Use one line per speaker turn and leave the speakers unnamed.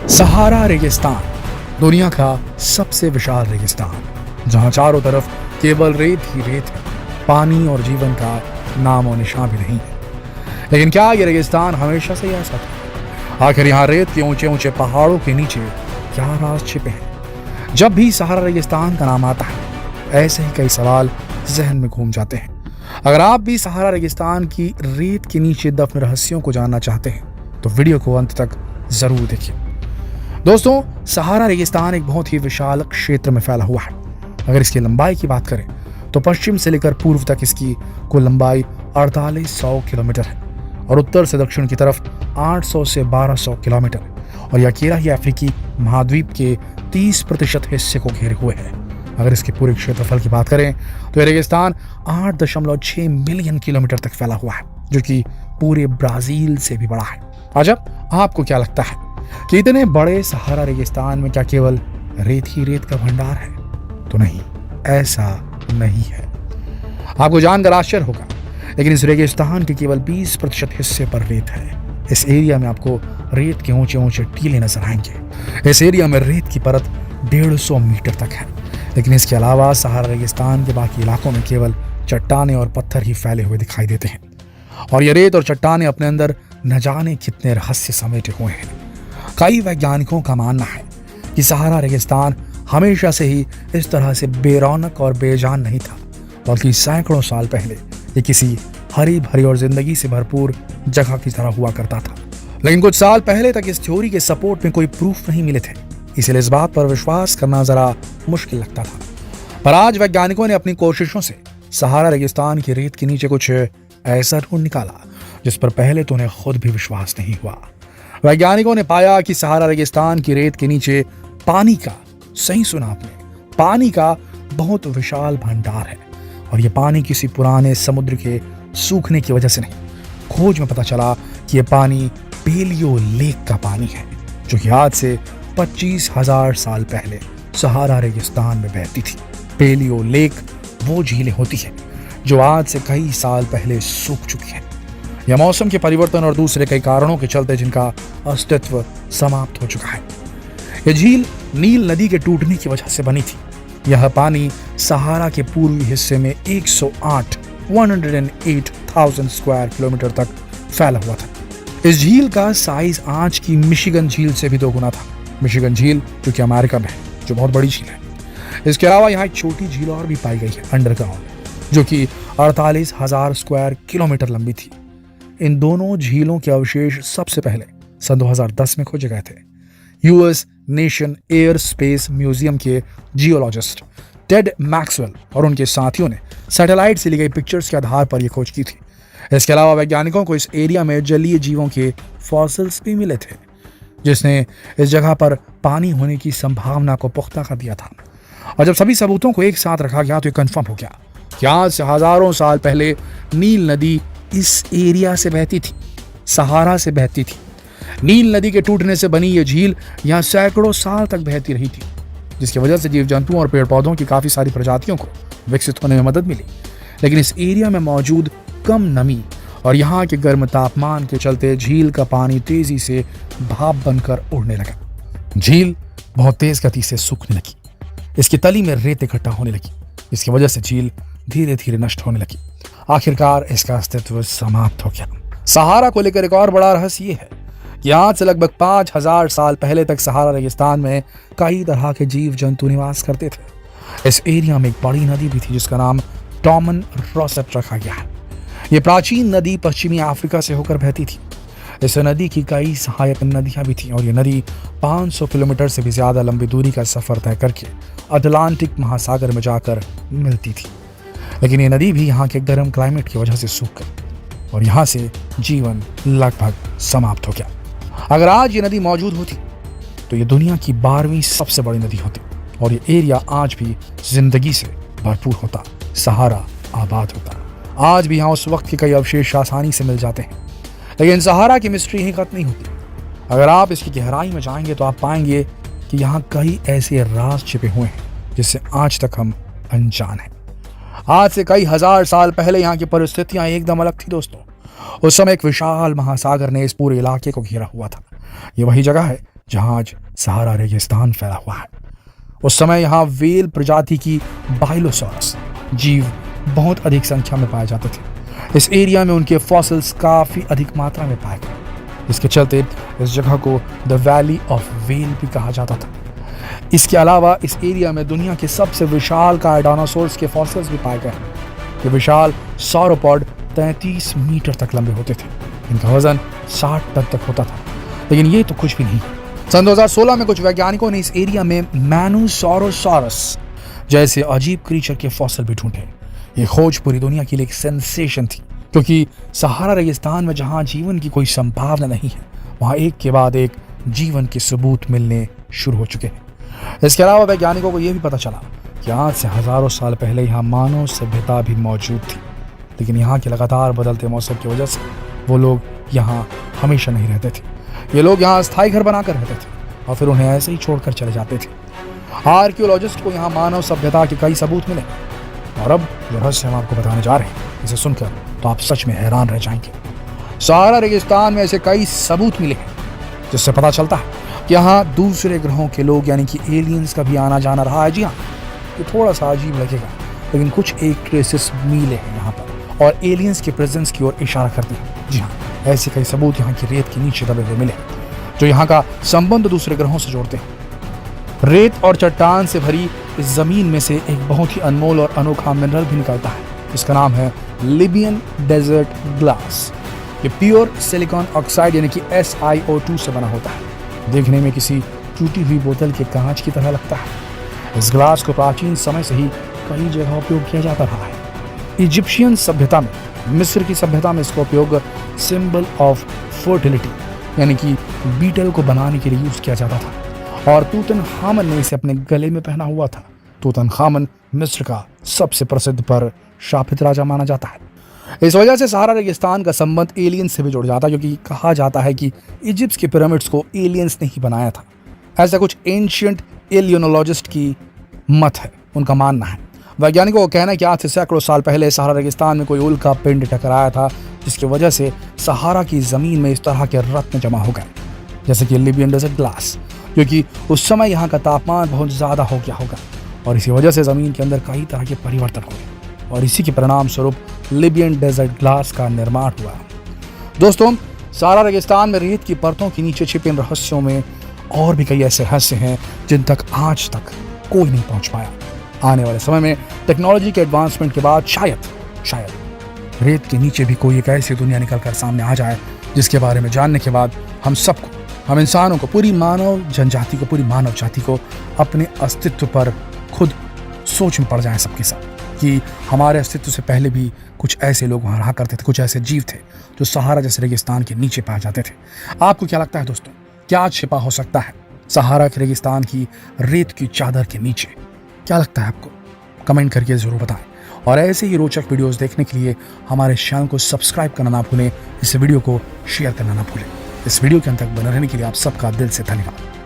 सहारा रेगिस्तान दुनिया का सबसे विशाल रेगिस्तान, जहां चारों तरफ केवल रेत ही रेत है, पानी और जीवन का नाम और निशान भी नहीं है। लेकिन क्या ये रेगिस्तान हमेशा से ही ऐसा था? आखिर यहाँ रेत के ऊंचे ऊंचे पहाड़ों के नीचे क्या राज छिपे हैं? जब भी सहारा रेगिस्तान का नाम आता है, ऐसे ही कई सवाल जहन में घूम जाते हैं। अगर आप भी सहारा रेगिस्तान की रेत के नीचे दफन रहस्यों को जानना चाहते हैं तो वीडियो को अंत तक जरूर देखिए। दोस्तों, सहारा रेगिस्तान एक बहुत ही विशाल क्षेत्र में फैला हुआ है। अगर इसकी लंबाई की बात करें तो पश्चिम से लेकर पूर्व तक इसकी कुल लंबाई 4800 किलोमीटर है और उत्तर से दक्षिण की तरफ 800 से 1200 किलोमीटर, और यह अकेला ही अफ्रीकी महाद्वीप के 30% हिस्से को घेरे हुए है। अगर इसके पूरे क्षेत्रफल की बात करें तो यह रेगिस्तान 8.6 मिलियन किलोमीटर तक फैला हुआ है, जो कि पूरे ब्राजील से भी बड़ा है। अजब, आपको क्या लगता है कि इतने बड़े सहारा रेगिस्तान में क्या केवल रेत ही रेत का भंडार है? तो नहीं, ऐसा नहीं है। आपको जानकर आश्चर्य होगा, लेकिन इस रेगिस्तान के केवल 20% हिस्से पर रेत है। इस एरिया में आपको रेत के ऊंचे ऊंचे टीले नजर आएंगे। इस एरिया में रेत की परत 150 मीटर तक है, लेकिन इसके अलावा सहारा रेगिस्तान के बाकी इलाकों में केवल चट्टानें और पत्थर ही फैले हुए दिखाई देते हैं। और ये रेत और चट्टानें अपने अंदर न जाने कितने रहस्य समेटे हुए हैं। कई वैज्ञानिकों का मानना है कि सहारा रेगिस्तान हमेशा से ही इस तरह से बेरौनक और बेजान नहीं था, बल्कि सैकड़ों साल पहले ये किसी हरी भरी और जिंदगी से भरपूर जगह की तरह हुआ करता था। लेकिन कुछ साल पहले तक इस थ्योरी के सपोर्ट में कोई प्रूफ नहीं मिले थे, इसलिए इस बात पर विश्वास करना जरा मुश्किल लगता था। पर आज वैज्ञानिकों ने अपनी कोशिशों से सहारा रेगिस्तान की रेत के नीचे कुछ ऐसा ढूंढ निकाला जिस पर पहले तो उन्हें खुद भी विश्वास नहीं हुआ। वैज्ञानिकों ने पाया कि सहारा रेगिस्तान की रेत के नीचे पानी का, सही सुना आपने, पानी का बहुत विशाल भंडार है। और यह पानी किसी पुराने समुद्र के सूखने की वजह से नहीं, खोज में पता चला कि यह पानी पेलियो लेक का पानी है, जो कि आज से 25,000 साल पहले सहारा रेगिस्तान में बहती थी। पेलियो लेक वो झीलें होती हैं जो आज से कई साल पहले सूख चुकी हैं। यह मौसम के परिवर्तन और दूसरे कई कारणों के चलते जिनका अस्तित्व समाप्त हो चुका है। यह झील नील नदी के टूटने की वजह से बनी थी। यह पानी सहारा के पूर्वी हिस्से में 108,000 स्क्वायर किलोमीटर तक फैला हुआ था। इस झील का साइज आज की मिशिगन झील से भी 2 गुना था। मिशिगन झील जो कि अमेरिका में है, जो बहुत बड़ी झील है। इसके अलावा यहाँ एक छोटी झील और भी पाई गई है अंडरग्राउंड, जो कि 48,000 स्क्वायर किलोमीटर लंबी थी। इन दोनों झीलों के अवशेष सबसे पहले सन 2010 में खोजे गए थे। US nation air space museum के जियोलॉजिस्ट टेड मैक्सवेल और उनके साथियों ने सैटेलाइट से ली गई पिक्चर्स के आधार पर यह खोज की थी। इसके अलावा वैज्ञानिकों को इस एरिया में जलीय जीवों के फॉसिल्स भी मिले थे, जिसने इस जगह पर पानी होने की संभावना को पुख्ता कर दिया था। और जब सभी सबूतों को एक साथ रखा गया तो यह कंफर्म हो गया कि आज से हजारों साल पहले नील नदी इस एरिया से बहती थी, सहारा से बहती थी। नील नदी के टूटने से बनी यह झील यहाँ सैकड़ों साल तक बहती रही थी, जिसकी वजह से जीव जंतुओं और पेड़ पौधों की काफी सारी प्रजातियों को विकसित होने में मदद मिली। लेकिन इस एरिया में मौजूद कम नमी और यहाँ के गर्म तापमान के चलते झील का पानी तेजी से भाप बनकर उड़ने लगा। झील बहुत तेज गति से सूखने लगी। इसकी तली में रेत इकट्ठा होने लगी, जिसकी वजह से झील धीरे धीरे नष्ट होने लगी। आखिरकार इसका अस्तित्व समाप्त हो गया। सहारा को लेकर एक और बड़ा रहस्य ये है कि आज से लगभग 5,000 साल पहले तक सहारा रेगिस्तान में कई तरह के जीव जंतु निवास करते थे। इस एरिया में एक बड़ी नदी भी थी जिसका नाम टॉमन रोसेट रखा गया है। ये प्राचीन नदी पश्चिमी अफ्रीका से होकर बहती थी। इस नदी की कई सहायक नदियां भी थीं और ये नदी 500 किलोमीटर से भी ज्यादा लंबी दूरी का सफर तय करके अटलांटिक महासागर में जाकर मिलती थी। लेकिन ये नदी भी यहाँ के गर्म क्लाइमेट की वजह से सूख गई और यहाँ से जीवन लगभग समाप्त हो गया। अगर आज ये नदी मौजूद होती तो ये दुनिया की 12वीं सबसे बड़ी नदी होती और ये एरिया आज भी जिंदगी से भरपूर होता, सहारा आबाद होता। आज भी यहाँ उस वक्त के कई अवशेष आसानी से मिल जाते हैं, लेकिन सहारा की मिस्ट्री ही खत्म नहीं होती। अगर आप इसकी गहराई में जाएंगे तो आप पाएंगे कि यहाँ कई ऐसे राज छिपे हुए हैं जिससे आज तक हम अनजान हैं। आज से कई हजार साल पहले यहाँ की परिस्थितियां एकदम अलग थी दोस्तों। उस समय एक विशाल महासागर ने इस पूरे इलाके को घेरा हुआ था। ये वही जगह है जहां आज सहारा रेगिस्तान फैला हुआ है। उस समय यहाँ वेल प्रजाति की बाइलोसॉरस जीव बहुत अधिक संख्या में पाए जाते थे। इस एरिया में उनके फॉसिल्स काफी अधिक मात्रा में पाए गए। इसके चलते इस जगह को द वैली ऑफ वेल भी कहा जाता था। इसके अलावा इस एरिया में दुनिया के सबसे विशाल डायनासोर्स के फॉसिल्स भी पाए गए। ये विशाल सॉरोपॉड 33 मीटर तक लंबे होते थे। इनका वजन 60 टन तक होता था। लेकिन ये तो कुछ भी नहीं। सन 2016 में कुछ वैज्ञानिकों ने इस एरिया में मैनोसॉरोसाurus जैसे अजीब क्रीचर के फॉसिल भी ढूंढे। ये खोज पूरी दुनिया के लिए एक सेंसेशन थी, क्योंकि सहारा रेगिस्तान में जहां जीवन की कोई संभावना नहीं है, वहां एक के बाद एक जीवन के सबूत मिलने शुरू हो चुके हैं। इसके अलावा वैज्ञानिकों को यह भी पता चला कि आज से हजारों साल पहले यहाँ मानव सभ्यता भी मौजूद थी। लेकिन यहाँ के लगातार बदलते मौसम की वजह से वो लोग यहाँ हमेशा नहीं रहते थे। ये लोग यहाँ स्थायी घर बनाकर रहते थे और फिर उन्हें ऐसे ही छोड़कर चले जाते थे। आर्कियोलॉजिस्ट को यहाँ मानव सभ्यता के कई सबूत मिले और अब जो रहस्य हम आपको बताने जा रहे हैं, इसे सुनकर तो आप सच में हैरान रह जाएंगे। सहारा रेगिस्तान में ऐसे कई सबूत मिले हैं जिससे पता चलता है कि यहाँ दूसरे ग्रहों के लोग यानी कि एलियंस का भी आना जाना रहा है। जी हाँ, ये थोड़ा सा अजीब लगेगा, लेकिन कुछ एक ट्रेसेस मिले हैं यहाँ पर और एलियंस के प्रेजेंस की ओर इशारा करते हैं। जी हाँ, ऐसे कई सबूत यहाँ की रेत के नीचे दबे हुए मिले जो यहाँ का संबंध दूसरे ग्रहों से जोड़ते हैं। रेत और चट्टान से भरी इस जमीन में से एक बहुत ही अनमोल और अनोखा मिनरल भी निकलता है, जिसका नाम है लिबियन डेजर्ट ग्लास। ये प्योर सिलिकॉन ऑक्साइड यानी कि SiO2 से बना होता है। देखने में किसी टूटी हुई बोतल के कांच की तरह लगता है। इस ग्लास को प्राचीन समय से ही कई जगह उपयोग किया जाता रहा है। इजिप्शियन सभ्यता में, मिस्र की सभ्यता में इसका उपयोग सिंबल ऑफ फर्टिलिटी यानी कि बीटल को बनाने के लिए यूज किया जाता था और तूतनखामन ने इसे अपने गले में पहना हुआ था। तूतनखामन मिस्र का सबसे प्रसिद्ध पर शापित राजा माना जाता है। इस वजह से सहारा रेगिस्तान का संबंध एलियंस से भी जुड़ जाता है, क्योंकि कहा जाता है कि इजिप्ट के पिरामिड्स को एलियंस ने ही बनाया था। ऐसा कुछ एंशियंट एलियनोलॉजिस्ट की मत है, उनका मानना है। वैज्ञानिकों का कहना है कि आज से सैकड़ों साल पहले सहारा रेगिस्तान में कोई उल्का पिंड टकराया था, जिसकी वजह से सहारा की जमीन में इस तरह के रत्न जमा हो गए, जैसे कि लिबियन डेजर्ट ग्लास, क्योंकि उस समय यहाँ का तापमान बहुत ज्यादा हो गया होगा और इसी वजह से जमीन के अंदर कई तरह के परिवर्तन हुए और इसी के परिणाम स्वरूप लिबियन डेजर्ट ग्लास का निर्माण हुआ। दोस्तों, सहारा रेगिस्तान में रेत की परतों के नीचे छिपे इन रहस्यों में और भी कई ऐसे रहस्य हैं जिन तक आज तक कोई नहीं पहुंच पाया। आने वाले समय में टेक्नोलॉजी के एडवांसमेंट के बाद शायद रेत के नीचे भी कोई एक ऐसी दुनिया निकल कर सामने आ जाए जिसके बारे में जानने के बाद हम इंसानों को, पूरी मानव जाति को अपने अस्तित्व पर खुद सोच में पड़ जाए सबके साथ कि हमारे अस्तित्व से पहले भी कुछ ऐसे लोग वहाँ रहा करते थे, कुछ ऐसे जीव थे जो सहारा जैसे रेगिस्तान के नीचे पाए जाते थे। आपको क्या लगता है दोस्तों, क्या छिपा हो सकता है सहारा के रेगिस्तान की रेत की चादर के नीचे? क्या लगता है आपको? कमेंट करके जरूर बताएं और ऐसे ही रोचक वीडियोस देखने के लिए हमारे चैनल को सब्सक्राइब करना ना भूलें। इस वीडियो को शेयर करना ना भूलें। इस वीडियो के अंत तक बने रहने के लिए आप सबका दिल से धन्यवाद।